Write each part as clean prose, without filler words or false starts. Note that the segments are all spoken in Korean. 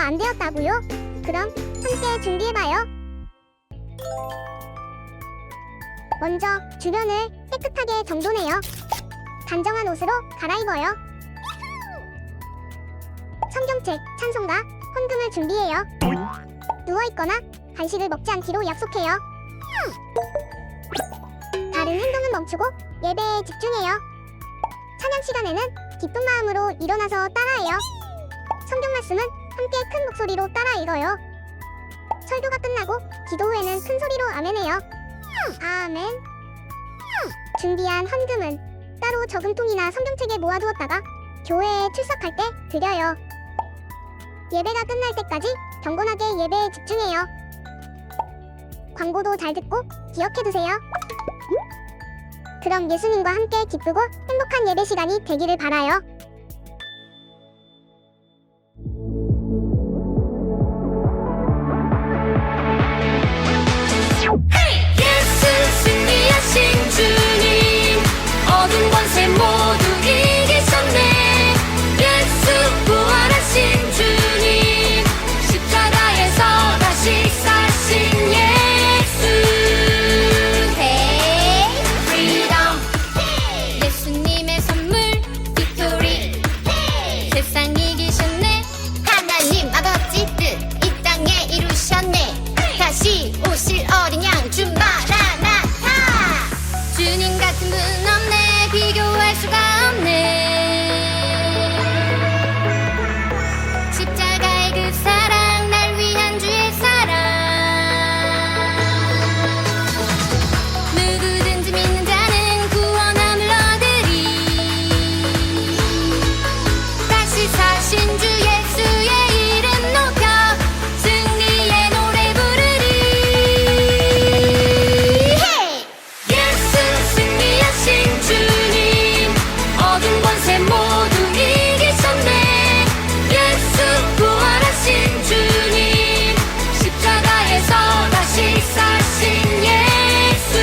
안 되었다고요? 그럼 함께 준비해봐요. 먼저 주변을 깨끗하게 정돈해요. 단정한 옷으로 갈아입어요. 성경책, 찬송가, 헌금을 준비해요. 누워있거나 간식을 먹지 않기로 약속해요. 다른 행동은 멈추고 예배에 집중해요. 찬양 시간에는 기쁜 마음으로 일어나서 따라해요. 성경 말씀은 함께 큰 목소리로 따라 읽어요. 설교가 끝나고 기도 후에는 큰 소리로 아멘해요. 아멘. 준비한 헌금은 따로 저금통이나 성경책에 모아두었다가 교회에 출석할 때 드려요. 예배가 끝날 때까지 경건하게 예배에 집중해요. 광고도 잘 듣고 기억해두세요. 그럼 예수님과 함께 기쁘고 행복한 예배 시간이 되기를 바라요. 예수 승리하신 주님, 어두운 권세 모두 이기셨네. 예수 부활하신 주님, 십자가에서 다시 사신 예수. Hey, freedom. 예수님의 선물 빅토리. 세상 이기셨네. 하나님 아버지 뜻 이 땅에 이루셨네. 다시 오실 어린 양 주 마라나타. 주님 같은 분 없네. 비교할 수가 없네. 십자가의 그 사랑, 날 위한 주의 사랑. 누구든지 믿는 자는 구원함을 얻으리. 다시 사신 주 예수의 이름 높여 승리의 노래 부르리. Hey! 예수 승리하신 주님, 어두운 권세 모두 이기셨네. 예수 부활하신 주님, 십자가에서 다시 사신 예수.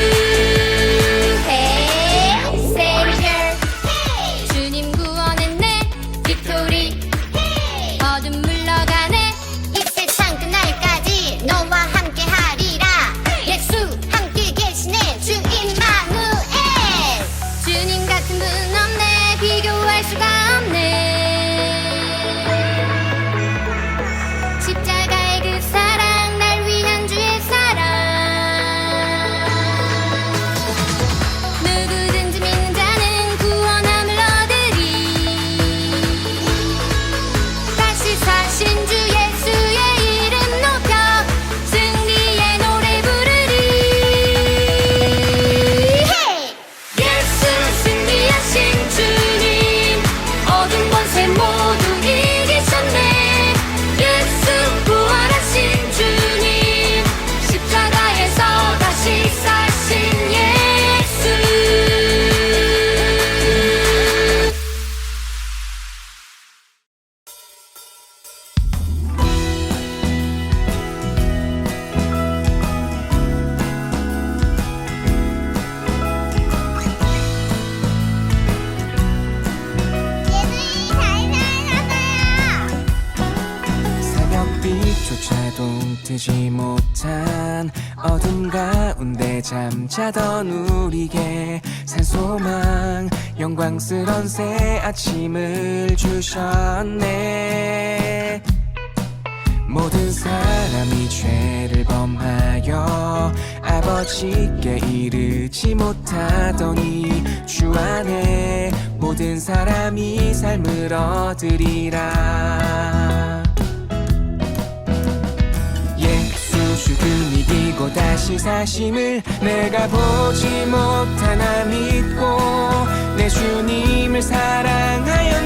Hey, Savior. 주님 구원했네. 빅토리. 어둠 물러가네. 이 세상 끝날까지 너와 함께 하리라. 예수 함께 계시네. 주 임마누엘. 주님 같은 분 없네. 비교할 수가 없네. 십자가의 그 사랑, 날 위한 주의 사랑. 누구든지 믿는 자는 구원함을 얻으리. 다시 사신 주 예수의 이름 높여 승리의 노래 부르리. Hey! 예수 승리하신 주님, 어두운 권세 모두 이기셨네. 예수 부활하신 주님, 십자가에서 다시 사신 예수. 새벽빛조차도 뜨지 못한 어둠 가운데 잠자던 우리에게 산소망 영광스런 새 아침을 주셨네. 모든 사람이 죄를 범하여 아버지께 이르지 못하더니 주 안에 모든 사람이 삶을 얻으리라. 예수 죽음 이기고 다시 사심을 내가 보지 못하나 믿고 내 주님을 사랑하였나이다.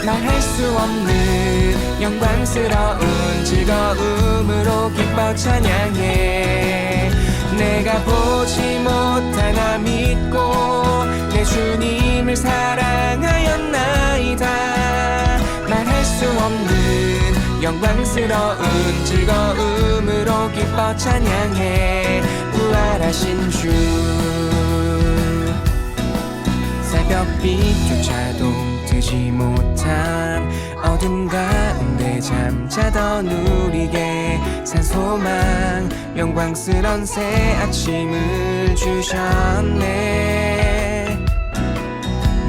말할 수 없는 영광스러운 즐거움으로 기뻐 찬양해. 내가 보지 못하나 믿고 내 주님을 사랑하였나이다. 말할 수 없는 영광스러운 즐거움으로 기뻐 찬양해. 부활하신 주 새벽빛조차도 뜨지 못한 어둠 가운데 잠자던 우리에게 산소망 영광스런 새 아침을 주셨네.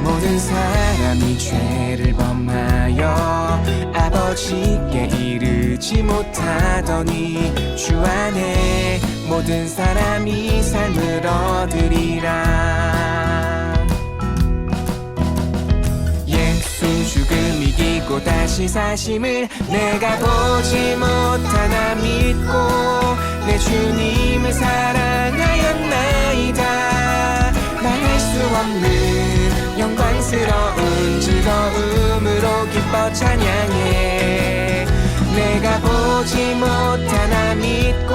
모든 사람이 죄를 범하여 아버지께 이르지 못하더니 주 안에 모든 사람이 삶을 얻으리라. 예수 죽음 이기고 다시 사심을 내가 보지 못하나 믿고 내 주님을 사랑하였나이다. 말할 수 없는 영광스러운 즐거움으로 기뻐 찬양해. 내가 보지 못하나 믿고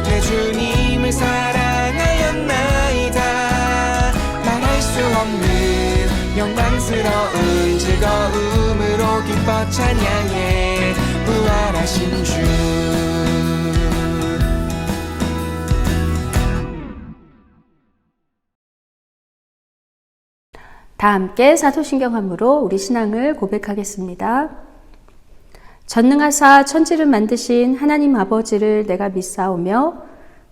내 주님을 사랑하였나이다. 말할 수 없는 영광스러운 즐거움으로 기뻐 찬양해. 부활하신 주. 다 함께 사도신경함으로 우리 신앙을 고백하겠습니다. 전능하사 천지를 만드신 하나님 아버지를 내가 믿사오며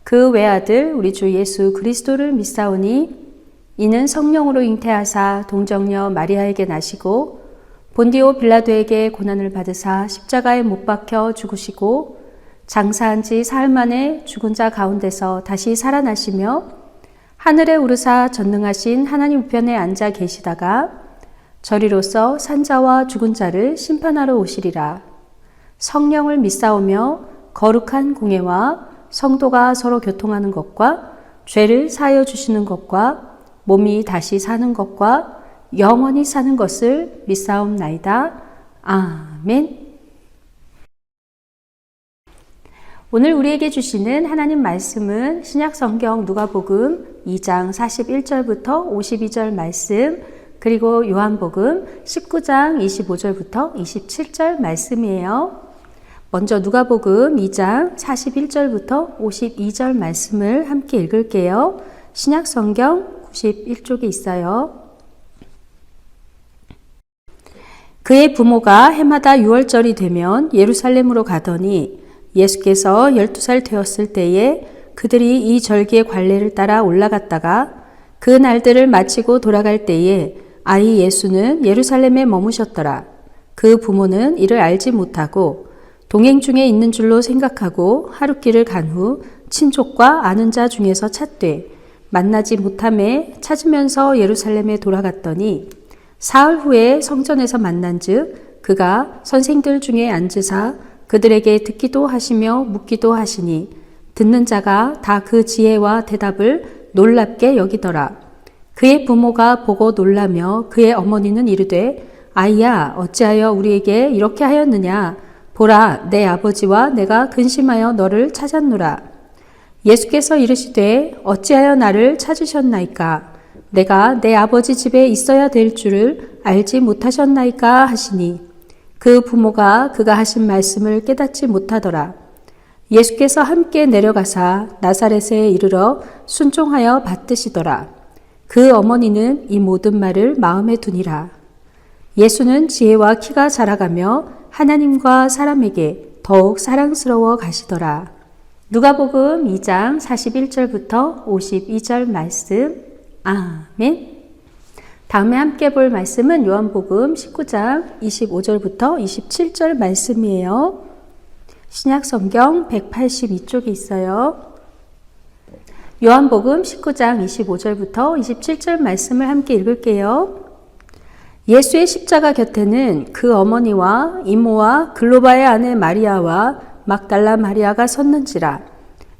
그 외아들 우리 주 예수 그리스도를 믿사오니 이는 성령으로 잉태하사 동정녀 마리아에게 나시고 본디오 빌라도에게 고난을 받으사 십자가에 못 박혀 죽으시고 장사한 지 사흘 만에 죽은 자 가운데서 다시 살아나시며 하늘에 오르사 전능하신 하나님 우편에 앉아 계시다가 저리로서 산자와 죽은 자를 심판하러 오시리라. 성령을 믿사오며 거룩한 공예와 성도가 서로 교통하는 것과 죄를 사하여 주시는 것과 몸이 다시 사는 것과 영원히 사는 것을 믿사옵나이다. 아멘. 오늘 우리에게 주시는 하나님 말씀은 신약성경 누가복음 2장 41절부터 52절 말씀, 그리고 요한복음 19장 25절부터 27절 말씀이에요. 먼저 누가복음 2장 41절부터 52절 말씀을 함께 읽을게요. 신약성경 91쪽에 있어요. 그의 부모가 해마다 6월절이 되면 예루살렘으로 가더니 예수께서 12살 되었을 때에 그들이 이 절기의 관례를 따라 올라갔다가 그 날들을 마치고 돌아갈 때에 아이 예수는 예루살렘에 머무셨더라. 그 부모는 이를 알지 못하고 동행 중에 있는 줄로 생각하고 하룻길을 간 후 친족과 아는 자 중에서 찾되 만나지 못하매 찾으면서 예루살렘에 돌아갔더니 사흘 후에 성전에서 만난즉 그가 선생들 중에 앉으사 그들에게 듣기도 하시며 묻기도 하시니 듣는 자가 다 그 지혜와 대답을 놀랍게 여기더라. 그의 부모가 보고 놀라며 그의 어머니는 이르되 아이야 어찌하여 우리에게 이렇게 하였느냐. 보라 내 아버지와 내가 근심하여 너를 찾았노라. 예수께서 이르시되 어찌하여 나를 찾으셨나이까. 내가 내 아버지 집에 있어야 될 줄을 알지 못하셨나이까 하시니 그 부모가 그가 하신 말씀을 깨닫지 못하더라. 예수께서 함께 내려가사 나사렛에 이르러 순종하여 받드시더라. 그 어머니는 이 모든 말을 마음에 두니라. 예수는 지혜와 키가 자라가며 하나님과 사람에게 더욱 사랑스러워 가시더라. 누가복음 2장 41절부터 52절 말씀. 아멘. 다음에 함께 볼 말씀은 요한복음 19장 25절부터 27절 말씀이에요. 신약성경 182쪽에 있어요. 요한복음 19장 25절부터 27절 말씀을 함께 읽을게요. 예수의 십자가 곁에는 그 어머니와 이모와 글로바의 아내 마리아와 막달라 마리아가 섰는지라.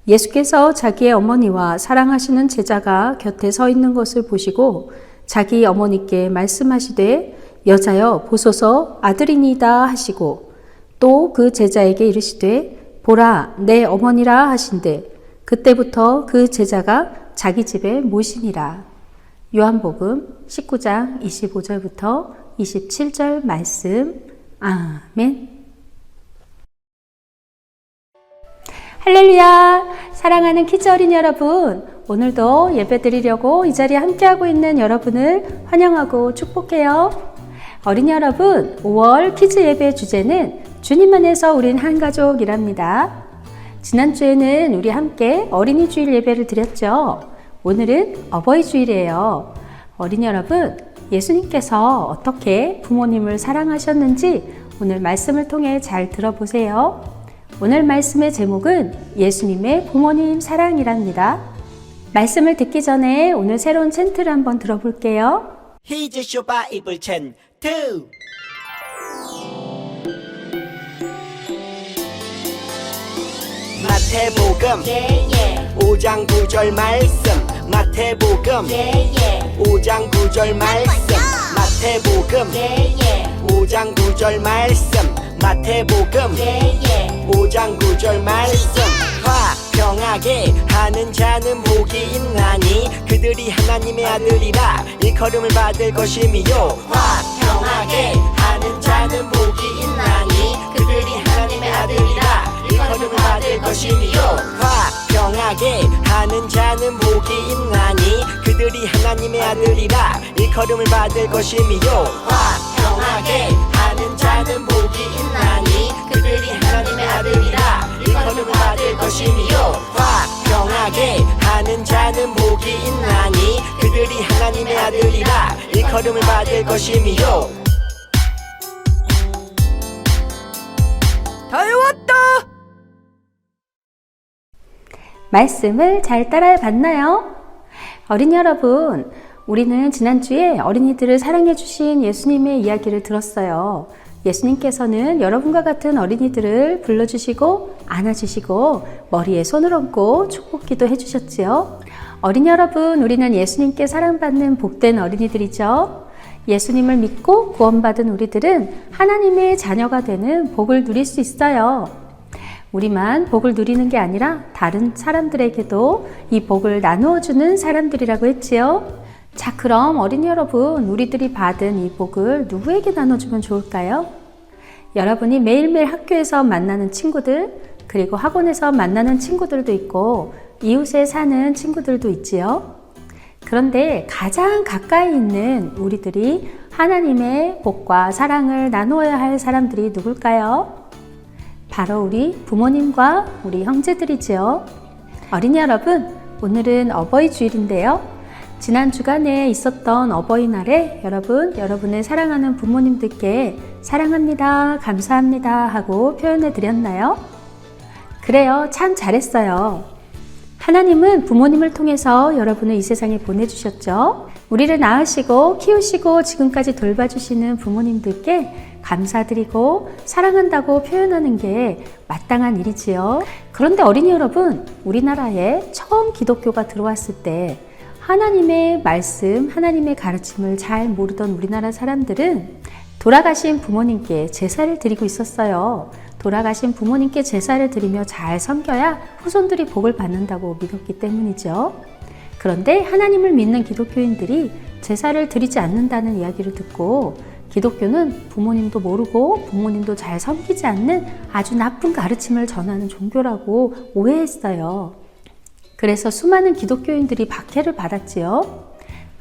예수께서 자기의 어머니와 사랑하시는 제자가 곁에 서 있는 것을 보시고 자기 어머니께 말씀하시되 여자여 보소서 아들이니이다 하시고 또 그 제자에게 이르시되 보라 내 어머니라 하신대 그때부터 그 제자가 자기 집에 모시니라. 요한복음 19장 25절부터 27절 말씀. 아멘. 할렐루야. 사랑하는 키즈 어린이 여러분, 오늘도 예배 드리려고 이 자리에 함께하고 있는 여러분을 환영하고 축복해요. 어린이 여러분, 5월 키즈 예배 주제는 주님 안에서 우린 한 가족이랍니다. 지난주에는 우리 함께 어린이 주일 예배를 드렸죠. 오늘은 어버이 주일이에요. 어린이 여러분, 예수님께서 어떻게 부모님을 사랑하셨는지 오늘 말씀을 통해 잘 들어보세요. 오늘 말씀의 제목은 예수님의 부모님 사랑이랍니다. 말씀을 듣기 전에 오늘 새로운 챈트를 한번 들어볼게요. 히즈쇼 바이블 챈 2. 마태복음 5장 9절 말씀. 마태복음 5장 9절 말씀. 마태복음 5장 9절 말씀. 마태복음 5장 9절 말씀. 화평하게 하는 자는 복이 있나니 그들이 하나님의 아들이라 일컬음을 받을 것이미요. 화평하게 하는 자는 복이 있나니 그들이 하나님의 아들이라 일컬음을 받을 것이미요. 화평하게 하는 자는 복이 있나니 그들이 하나님의 아들이라 일컬음을 받을 것이미요. 화평하게 하는 자는 복이 있나니 그들이 하나님의 아들이라 일컬음을 받을 것이미요. 화평하게 하는 자는 복이 있나니 그들이 하나님의 아들이라 일컬음을 받을 것이미요. 다 외웠다! 말씀을 잘 따라 봤나요? 어린이 여러분, 우리는 지난주에 어린이들을 사랑해 주신 예수님의 이야기를 들었어요. 예수님께서는 여러분과 같은 어린이들을 불러주시고 안아주시고 머리에 손을 얹고 축복기도 해주셨지요. 어린이 여러분, 우리는 예수님께 사랑받는 복된 어린이들이죠. 예수님을 믿고 구원받은 우리들은 하나님의 자녀가 되는 복을 누릴 수 있어요. 우리만 복을 누리는 게 아니라 다른 사람들에게도 이 복을 나누어주는 사람들이라고 했지요. 자, 그럼 어린이 여러분, 우리들이 받은 이 복을 누구에게 나눠주면 좋을까요? 여러분이 매일매일 학교에서 만나는 친구들, 그리고 학원에서 만나는 친구들도 있고 이웃에 사는 친구들도 있지요. 그런데 가장 가까이 있는 우리들이 하나님의 복과 사랑을 나누어야 할 사람들이 누굴까요? 바로 우리 부모님과 우리 형제들이지요. 어린이 여러분, 오늘은 어버이 주일인데요. 지난 주간에 있었던 어버이날에 여러분의 사랑하는 부모님들께 사랑합니다, 감사합니다 하고 표현해 드렸나요? 그래요, 참 잘했어요. 하나님은 부모님을 통해서 여러분을 이 세상에 보내주셨죠. 우리를 낳으시고 키우시고 지금까지 돌봐주시는 부모님들께 감사드리고 사랑한다고 표현하는 게 마땅한 일이지요. 그런데 어린이 여러분, 우리나라에 처음 기독교가 들어왔을 때 하나님의 말씀, 하나님의 가르침을 잘 모르던 우리나라 사람들은 돌아가신 부모님께 제사를 드리고 있었어요. 돌아가신 부모님께 제사를 드리며 잘 섬겨야 후손들이 복을 받는다고 믿었기 때문이죠. 그런데 하나님을 믿는 기독교인들이 제사를 드리지 않는다는 이야기를 듣고 기독교는 부모님도 모르고 부모님도 잘 섬기지 않는 아주 나쁜 가르침을 전하는 종교라고 오해했어요. 그래서 수많은 기독교인들이 박해를 받았지요.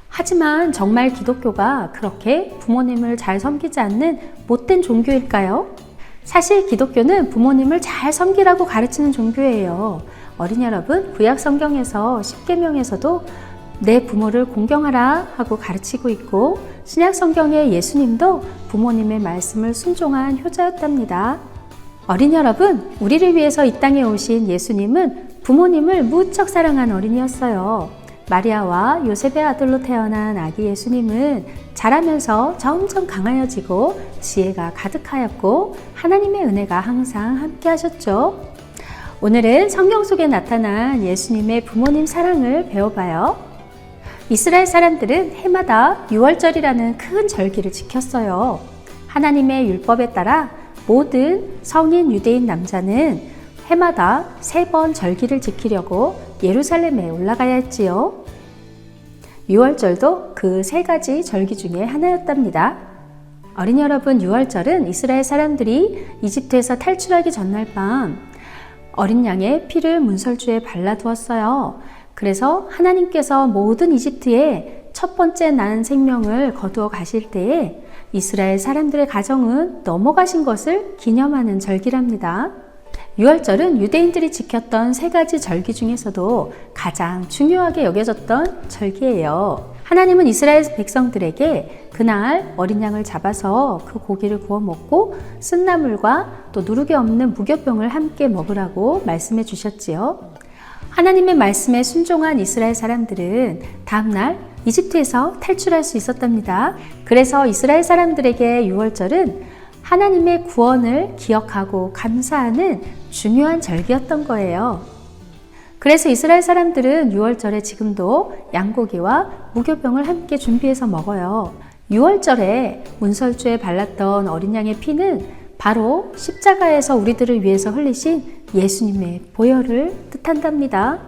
하지만 정말 기독교가 그렇게 부모님을 잘 섬기지 않는 못된 종교일까요? 사실 기독교는 부모님을 잘 섬기라고 가르치는 종교예요. 어린이 여러분, 구약 성경에서 십계명에서도 내 부모를 공경하라 하고 가르치고 있고 신약 성경의 예수님도 부모님의 말씀을 순종한 효자였답니다. 어린이 여러분, 우리를 위해서 이 땅에 오신 예수님은 부모님을 무척 사랑한 어린이였어요. 마리아와 요셉의 아들로 태어난 아기 예수님은 자라면서 점점 강하여지고 지혜가 가득하였고 하나님의 은혜가 항상 함께 하셨죠. 오늘은 성경 속에 나타난 예수님의 부모님 사랑을 배워봐요. 이스라엘 사람들은 해마다 유월절이라는 큰 절기를 지켰어요. 하나님의 율법에 따라 모든 성인 유대인 남자는 해마다 3번 절기를 지키려고 예루살렘에 올라가야 했지요. 유월절도 그 3가지 절기 중에 하나였답니다. 어린이 여러분, 유월절은 이스라엘 사람들이 이집트에서 탈출하기 전날 밤 어린 양의 피를 문설주에 발라두었어요. 그래서 하나님께서 모든 이집트에 첫 번째 난 생명을 거두어 가실 때에 이스라엘 사람들의 가정은 넘어가신 것을 기념하는 절기랍니다. 유월절은 유대인들이 지켰던 3가지 절기 중에서도 가장 중요하게 여겨졌던 절기예요. 하나님은 이스라엘 백성들에게 그날 어린 양을 잡아서 그 고기를 구워 먹고 쓴나물과 또 누룩이 없는 무교병을 함께 먹으라고 말씀해 주셨지요. 하나님의 말씀에 순종한 이스라엘 사람들은 다음날 이집트에서 탈출할 수 있었답니다. 그래서 이스라엘 사람들에게 유월절은 하나님의 구원을 기억하고 감사하는 중요한 절기였던 거예요. 그래서 이스라엘 사람들은 유월절에 지금도 양고기와 무교병을 함께 준비해서 먹어요. 유월절에 문설주에 발랐던 어린 양의 피는 바로 십자가에서 우리들을 위해서 흘리신 예수님의 보혈을 뜻한답니다.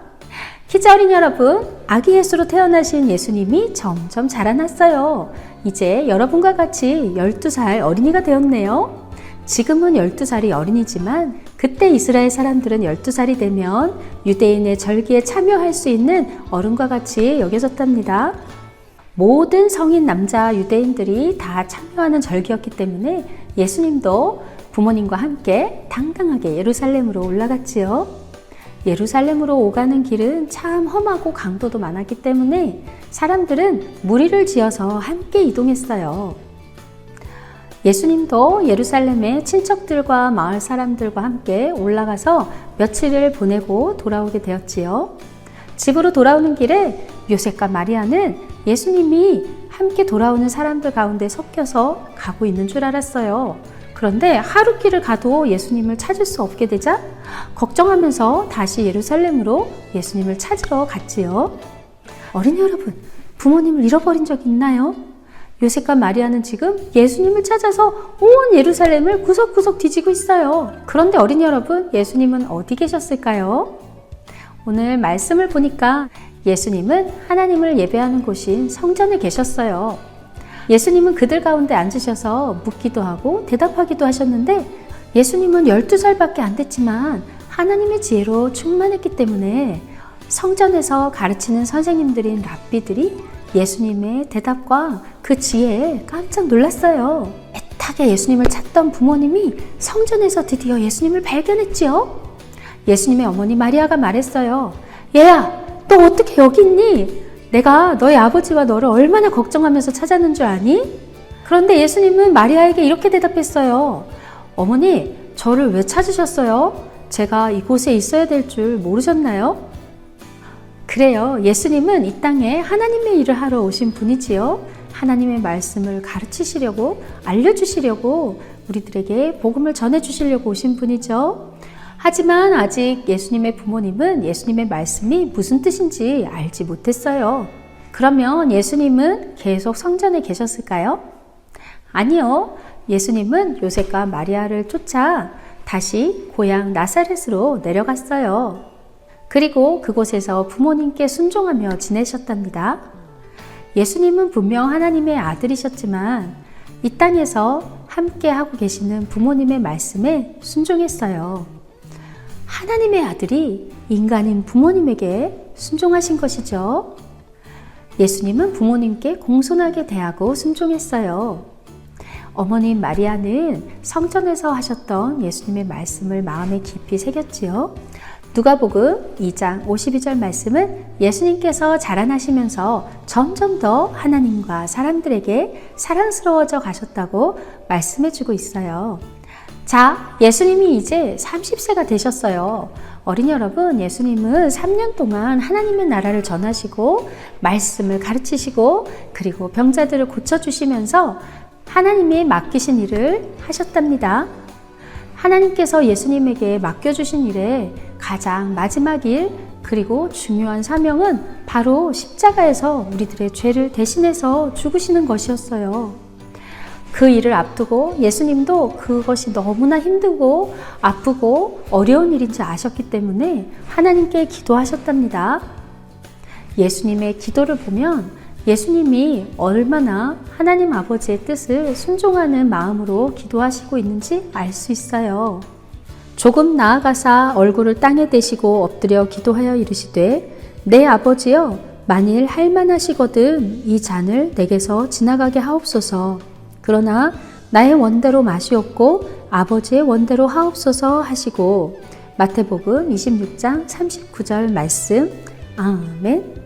키즈 어린 여러분, 아기 예수로 태어나신 예수님이 점점 자라났어요. 이제 여러분과 같이 12살 어린이가 되었네요. 지금은 12살이 어린이지만 그때 이스라엘 사람들은 12살이 되면 유대인의 절기에 참여할 수 있는 어른과 같이 여겨졌답니다. 모든 성인 남자 유대인들이 다 참여하는 절기였기 때문에 예수님도 부모님과 함께 당당하게 예루살렘으로 올라갔지요. 예루살렘으로 오가는 길은 참 험하고 강도도 많았기 때문에 사람들은 무리를 지어서 함께 이동했어요. 예수님도 예루살렘의 친척들과 마을 사람들과 함께 올라가서 며칠을 보내고 돌아오게 되었지요. 집으로 돌아오는 길에 요셉과 마리아는 예수님이 함께 돌아오는 사람들 가운데 섞여서 가고 있는 줄 알았어요. 그런데 하루 길을 가도 예수님을 찾을 수 없게 되자 걱정하면서 다시 예루살렘으로 예수님을 찾으러 갔지요. 어린이 여러분, 부모님을 잃어버린 적 있나요? 요셉과 마리아는 지금 예수님을 찾아서 온 예루살렘을 구석구석 뒤지고 있어요. 그런데 어린이 여러분, 예수님은 어디 계셨을까요? 오늘 말씀을 보니까 예수님은 하나님을 예배하는 곳인 성전에 계셨어요. 예수님은 그들 가운데 앉으셔서 묻기도 하고 대답하기도 하셨는데 예수님은 12살밖에 안 됐지만 하나님의 지혜로 충만했기 때문에 성전에서 가르치는 선생님들인 랍비들이 예수님의 대답과 그 지혜에 깜짝 놀랐어요. 애타게 예수님을 찾던 부모님이 성전에서 드디어 예수님을 발견했지요. 예수님의 어머니 마리아가 말했어요. 얘야, 너 어떻게 여기 있니? 내가 너의 아버지와 너를 얼마나 걱정하면서 찾았는 줄 아니? 그런데 예수님은 마리아에게 이렇게 대답했어요. 어머니, 저를 왜 찾으셨어요? 제가 이곳에 있어야 될 줄 모르셨나요? 그래요. 예수님은 이 땅에 하나님의 일을 하러 오신 분이지요. 하나님의 말씀을 가르치시려고, 알려주시려고, 우리들에게 복음을 전해주시려고 오신 분이죠. 하지만 아직 예수님의 부모님은 예수님의 말씀이 무슨 뜻인지 알지 못했어요. 그러면 예수님은 계속 성전에 계셨을까요? 아니요. 예수님은 요셉과 마리아를 쫓아 다시 고향 나사렛으로 내려갔어요. 그리고 그곳에서 부모님께 순종하며 지내셨답니다. 예수님은 분명 하나님의 아들이셨지만 이 땅에서 함께 하고 계시는 부모님의 말씀에 순종했어요. 하나님의 아들이 인간인 부모님에게 순종하신 것이죠. 예수님은 부모님께 공손하게 대하고 순종했어요. 어머님 마리아는 성전에서 하셨던 예수님의 말씀을 마음에 깊이 새겼지요. 누가복음 2장 52절 말씀은 예수님께서 자라나시면서 점점 더 하나님과 사람들에게 사랑스러워져 가셨다고 말씀해주고 있어요. 자, 예수님이 이제 30세가 되셨어요. 어린이 여러분, 예수님은 3년 동안 하나님의 나라를 전하시고 말씀을 가르치시고 그리고 병자들을 고쳐주시면서 하나님이 맡기신 일을 하셨답니다. 하나님께서 예수님에게 맡겨주신 일에 가장 마지막 일 그리고 중요한 사명은 바로 십자가에서 우리들의 죄를 대신해서 죽으시는 것이었어요. 그 일을 앞두고 예수님도 그것이 너무나 힘들고 아프고 어려운 일인지 아셨기 때문에 하나님께 기도하셨답니다. 예수님의 기도를 보면 예수님이 얼마나 하나님 아버지의 뜻을 순종하는 마음으로 기도하시고 있는지 알 수 있어요. 조금 나아가사 얼굴을 땅에 대시고 엎드려 기도하여 이르시되 내 아버지여 만일 할만하시거든 이 잔을 내게서 지나가게 하옵소서. 그러나 나의 원대로 마시옵고 아버지의 원대로 하옵소서 하시고 마태복음 26장 39절 말씀. 아멘.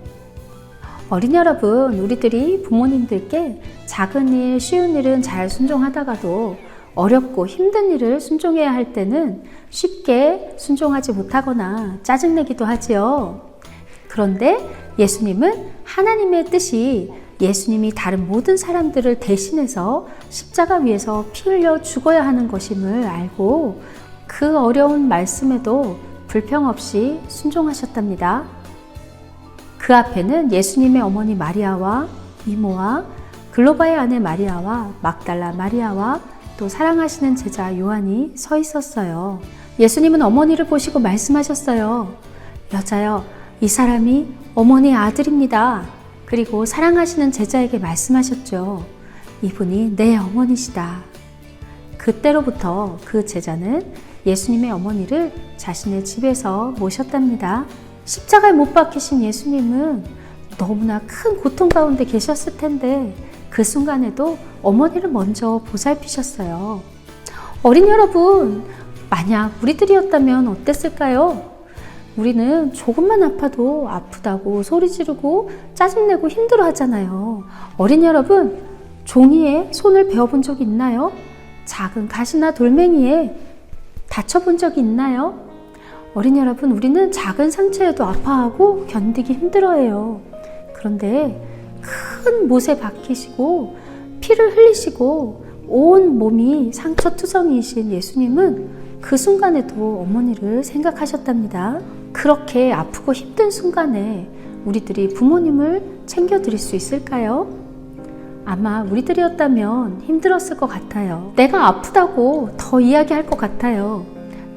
어린이 여러분, 우리들이 부모님들께 작은 일, 쉬운 일은 잘 순종하다가도 어렵고 힘든 일을 순종해야 할 때는 쉽게 순종하지 못하거나 짜증내기도 하지요. 그런데 예수님은 하나님의 뜻이 예수님이 다른 모든 사람들을 대신해서 십자가 위에서 피 흘려 죽어야 하는 것임을 알고 그 어려운 말씀에도 불평 없이 순종하셨답니다. 그 앞에는 예수님의 어머니 마리아와 이모와 글로바의 아내 마리아와 막달라 마리아와 또 사랑하시는 제자 요한이 서 있었어요. 예수님은 어머니를 보시고 말씀하셨어요. 여자여, 이 사람이 어머니의 아들입니다. 그리고 사랑하시는 제자에게 말씀하셨죠. 이분이 내 어머니시다. 그때로부터 그 제자는 예수님의 어머니를 자신의 집에서 모셨답니다. 십자가에 못 박히신 예수님은 너무나 큰 고통 가운데 계셨을 텐데 그 순간에도 어머니를 먼저 보살피셨어요. 어린이 여러분, 만약 우리들이었다면 어땠을까요? 우리는 조금만 아파도 아프다고 소리 지르고 짜증내고 힘들어 하잖아요. 어린이 여러분, 종이에 손을 베어본 적이 있나요? 작은 가시나 돌멩이에 다쳐본 적이 있나요? 어린이 여러분, 우리는 작은 상처에도 아파하고 견디기 힘들어해요. 그런데 큰 못에 박히시고 피를 흘리시고 온 몸이 상처투성이신 예수님은 그 순간에도 어머니를 생각하셨답니다. 그렇게 아프고 힘든 순간에 우리들이 부모님을 챙겨드릴 수 있을까요? 아마 우리들이었다면 힘들었을 것 같아요. 내가 아프다고 더 이야기할 것 같아요.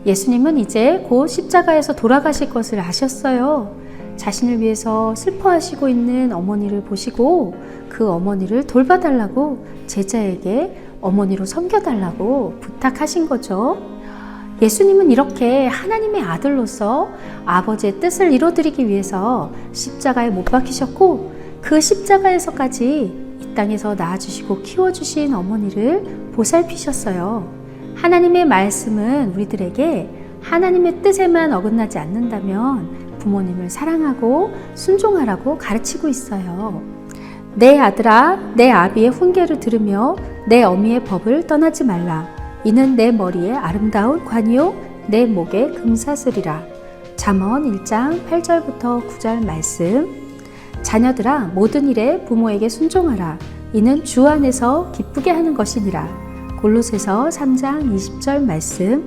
예수님은 이제 곧 십자가에서 돌아가실 것을 아셨어요. 자신을 위해서 슬퍼하시고 있는 어머니를 보시고 그 어머니를 돌봐달라고 제자에게 어머니로 섬겨달라고 부탁하신 거죠. 예수님은 이렇게 하나님의 아들로서 아버지의 뜻을 이루어드리기 위해서 십자가에 못 박히셨고 그 십자가에서까지 이 땅에서 낳아주시고 키워주신 어머니를 보살피셨어요. 하나님의 말씀은 우리들에게 하나님의 뜻에만 어긋나지 않는다면 부모님을 사랑하고 순종하라고 가르치고 있어요. 내 아들아, 내 아비의 훈계를 들으며 내 어미의 법을 떠나지 말라. 이는 내 머리에 아름다운 관이요 내 목에 금사슬이라. 잠언 1장 8절부터 9절 말씀. 자녀들아, 모든 일에 부모에게 순종하라. 이는 주 안에서 기쁘게 하는 것이니라. 골로새서 3장 20절 말씀.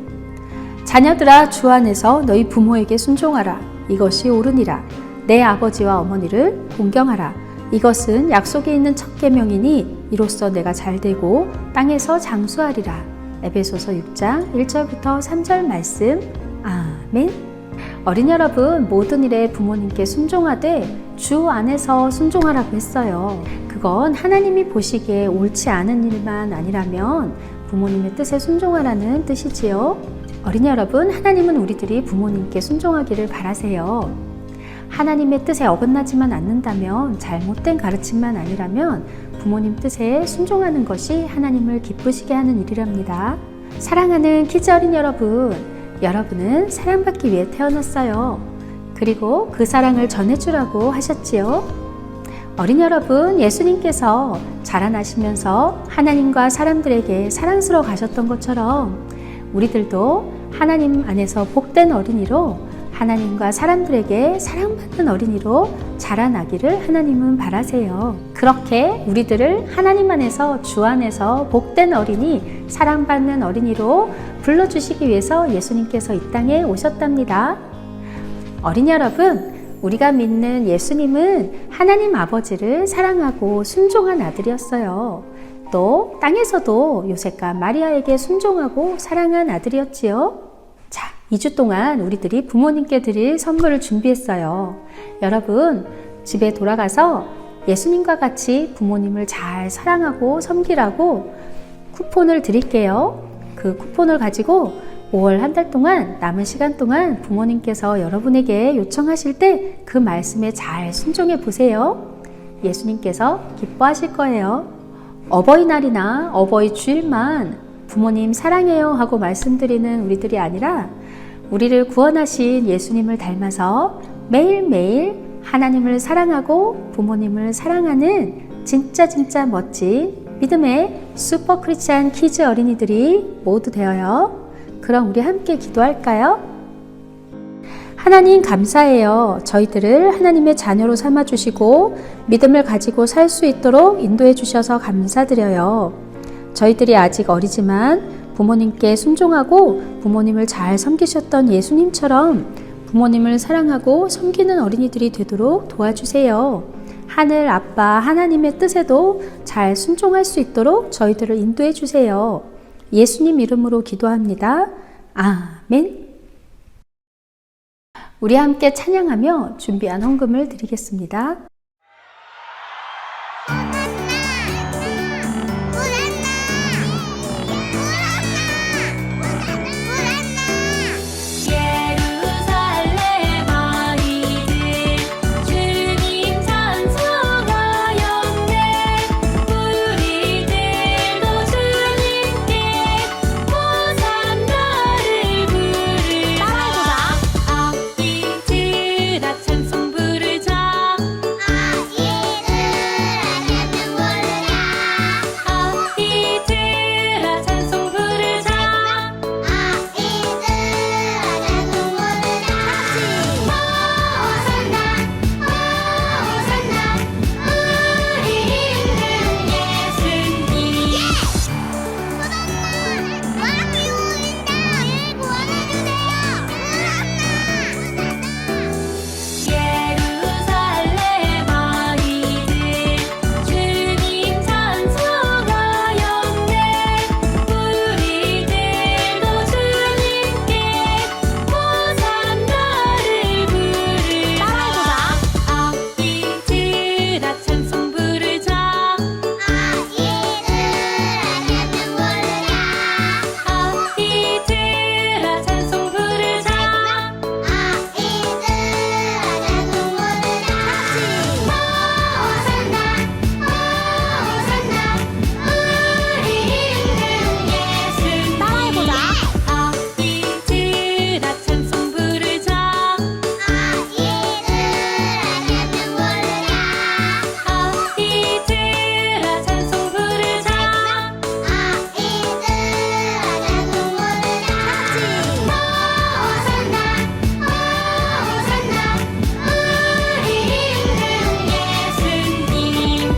자녀들아, 주 안에서 너희 부모에게 순종하라. 이것이 옳으니라. 내 아버지와 어머니를 공경하라. 이것은 약속이 있는 첫 계명이니 이로써 내가 잘되고 땅에서 장수하리라. 에베소서 6장 1절부터 3절 말씀. 아멘. 어린이 여러분, 모든 일에 부모님께 순종하되 주 안에서 순종하라고 했어요. 그건 하나님이 보시기에 옳지 않은 일만 아니라면 부모님의 뜻에 순종하라는 뜻이지요. 어린이 여러분, 하나님은 우리들이 부모님께 순종하기를 바라세요. 하나님의 뜻에 어긋나지만 않는다면, 잘못된 가르침만 아니라면 부모님 뜻에 순종하는 것이 하나님을 기쁘시게 하는 일이랍니다. 사랑하는 키즈 어린이 여러분, 여러분은 사랑받기 위해 태어났어요. 그리고 그 사랑을 전해주라고 하셨지요. 어린이 여러분, 예수님께서 자라나시면서 하나님과 사람들에게 사랑스러워 가셨던 것처럼 우리들도 하나님 안에서 복된 어린이로 하나님과 사람들에게 사랑받는 어린이로 자라나기를 하나님은 바라세요. 그렇게 우리들을 하나님 안에서 주 안에서 복된 어린이, 사랑받는 어린이로 불러주시기 위해서 예수님께서 이 땅에 오셨답니다. 어린이 여러분, 우리가 믿는 예수님은 하나님 아버지를 사랑하고 순종한 아들이었어요. 또 땅에서도 요셉과 마리아에게 순종하고 사랑한 아들이었지요. 자, 2주 동안 우리들이 부모님께 드릴 선물을 준비했어요. 여러분, 집에 돌아가서 예수님과 같이 부모님을 잘 사랑하고 섬기라고 쿠폰을 드릴게요. 그 쿠폰을 가지고 5월 한 달 동안, 남은 시간 동안 부모님께서 여러분에게 요청하실 때 그 말씀에 잘 순종해 보세요. 예수님께서 기뻐하실 거예요. 어버이날이나 어버이 주일만 부모님 사랑해요 하고 말씀드리는 우리들이 아니라 우리를 구원하신 예수님을 닮아서 매일매일 하나님을 사랑하고 부모님을 사랑하는 진짜 멋진 믿음의 슈퍼 크리스찬 키즈 어린이들이 모두 되어요. 그럼 우리 함께 기도할까요? 하나님 감사해요. 저희들을 하나님의 자녀로 삼아주시고 믿음을 가지고 살 수 있도록 인도해 주셔서 감사드려요. 저희들이 아직 어리지만 부모님께 순종하고 부모님을 잘 섬기셨던 예수님처럼 부모님을 사랑하고 섬기는 어린이들이 되도록 도와주세요. 하늘 아빠 하나님의 뜻에도 잘 순종할 수 있도록 저희들을 인도해 주세요. 예수님 이름으로 기도합니다. 아멘. 우리 함께 찬양하며 준비한 헌금을 드리겠습니다. 예루살렘 아이들 주님 찬송하였네. 우리들도 주님께 호산나를 부르자. 아이들아 찬송 부르자. 아이들아 찬송 부르자. 호산나 호산나 우리 힘든 예수님. 예루살렘 아이들 주님 찬송하였네. 우리들도 주님께 호산나를 부르자. 아이들아 찬송 부르자. 아이들아 찬송 부르자. 호산나 호산나 우리 힘든 예수님. 아이들아 찬송 부르자. 아이들아 찬송 부르자. 호산나 호산나 우리 힘든 예수님.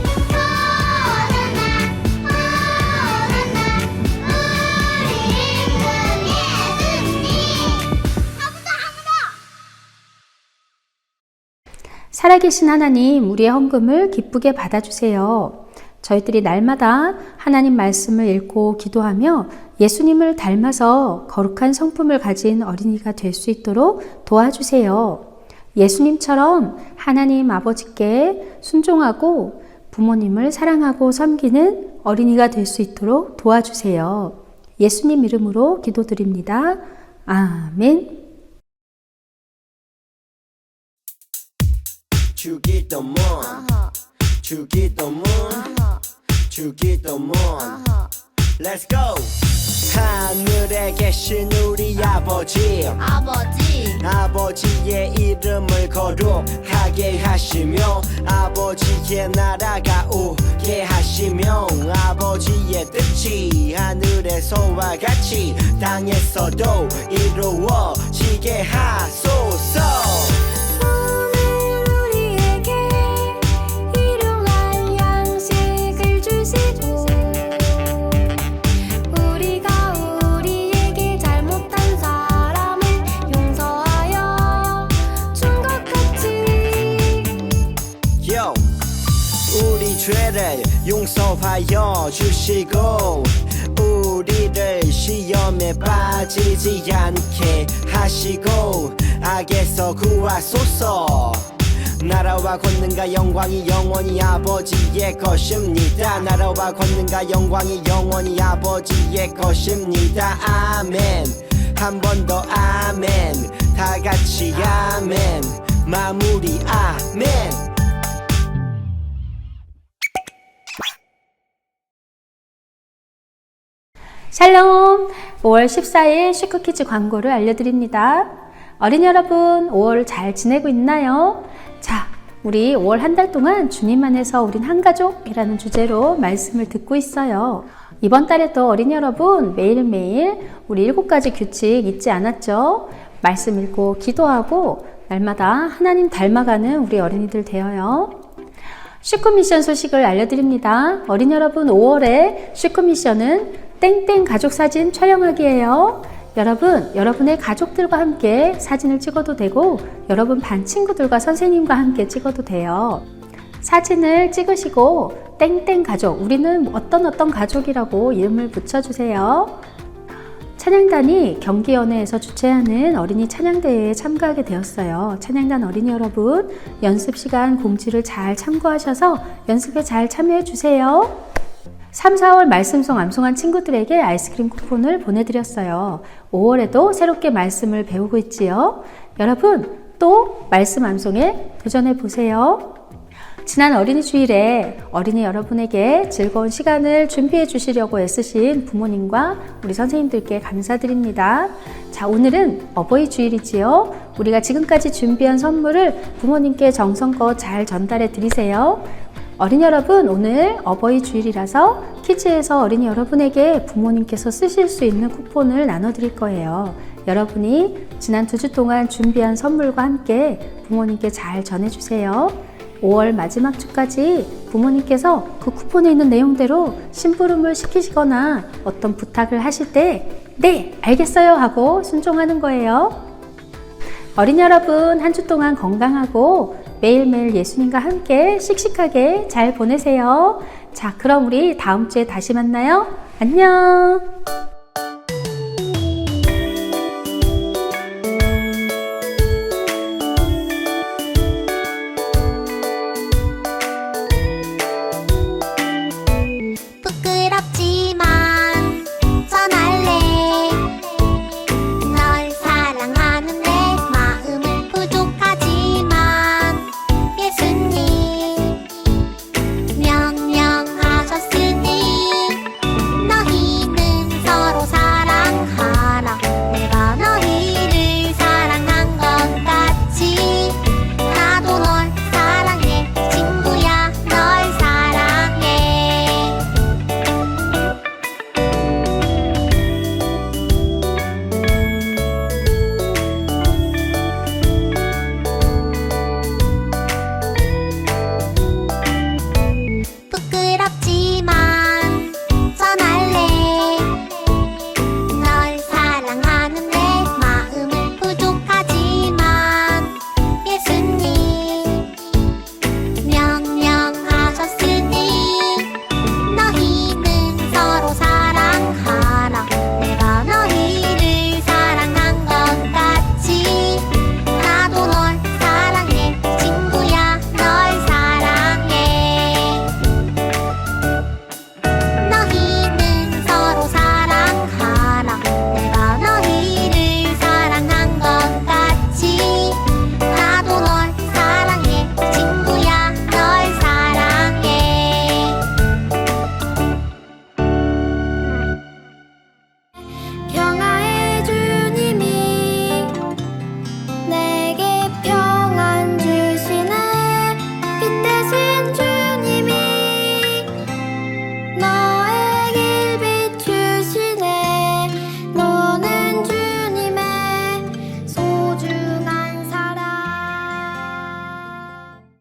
살아계신 하나님, 우리의 헌금을 기쁘게 받아주세요. 저희들이 날마다 하나님 말씀을 읽고 기도하며 예수님을 닮아서 거룩한 성품을 가진 어린이가 될 수 있도록 도와주세요. 예수님처럼 하나님 아버지께 순종하고 부모님을 사랑하고 섬기는 어린이가 될 수 있도록 도와주세요. 예수님 이름으로 기도드립니다. 아멘. 주기도문 주기도문 주기도문 Let's go 하늘에 계신 우리 아버지 아버지의 이름을 거룩하게 하시며 아버지의 나라가 오게 하시며 아버지의 뜻이 하늘에서와 같이 땅에서도 이루어지게 하소서. 오늘 우리에게 일용할 양식을 주시고 우리가 우리에게 잘못한 사람을 용서하여 준 것 같이 Yo, 우리 죄를 용서하여 주시고 우리를 시험에 빠지지 않게 하시고 악에서 구하소서. 나라와 권능과 영광이 영원히 아버지의 것입니다. 나라와 권능과 영광이 영원히 아버지의 것입니다. 아멘. 한 번 더 아멘. 다 같이 아멘. 마무리 아멘. 샬롬! 5월 14일 슈크키즈 광고를 알려드립니다. 어린이 여러분, 5월 잘 지내고 있나요? 자, 우리 5월 한 달 동안 주님 안에서 우린 한가족이라는 주제로 말씀을 듣고 있어요. 이번 달에도 어린이 여러분 매일매일 우리 7가지 규칙 잊지 않았죠? 말씀 읽고 기도하고 날마다 하나님 닮아가는 우리 어린이들 되어요. 슈크미션 소식을 알려드립니다. 어린이 여러분 5월에 슈크미션은 땡땡 가족 사진 촬영하기예요. 여러분, 여러분의 가족들과 함께 사진을 찍어도 되고 여러분 반 친구들과 선생님과 함께 찍어도 돼요. 사진을 찍으시고 땡땡 가족, 우리는 어떤 가족이라고 이름을 붙여주세요. 찬양단이 경기연회에서 주최하는 어린이 찬양대회에 참가하게 되었어요. 찬양단 어린이 여러분, 연습시간 공지를 잘 참고하셔서 연습에 잘 참여해 주세요. 3, 4월 말씀송 암송한 친구들에게 아이스크림 쿠폰을 보내드렸어요. 5월에도 새롭게 말씀을 배우고 있지요. 여러분, 또 말씀 암송에 도전해 보세요. 지난 어린이 주일에 어린이 여러분에게 즐거운 시간을 준비해 주시려고 애쓰신 부모님과 우리 선생님들께 감사드립니다. 자, 오늘은 어버이 주일이지요. 우리가 지금까지 준비한 선물을 부모님께 정성껏 잘 전달해 드리세요. 어린이 여러분, 오늘 어버이 주일이라서 키즈에서 어린이 여러분에게 부모님께서 쓰실 수 있는 쿠폰을 나눠드릴 거예요. 여러분이 지난 2주 동안 준비한 선물과 함께 부모님께 잘 전해주세요. 5월 마지막 주까지 부모님께서 그 쿠폰에 있는 내용대로 심부름을 시키시거나 어떤 부탁을 하실 때 네, 알겠어요 하고 순종하는 거예요. 어린이 여러분, 한 주 동안 건강하고 매일매일 예수님과 함께 씩씩하게 잘 보내세요. 자, 그럼 우리 다음 주에 다시 만나요. 안녕!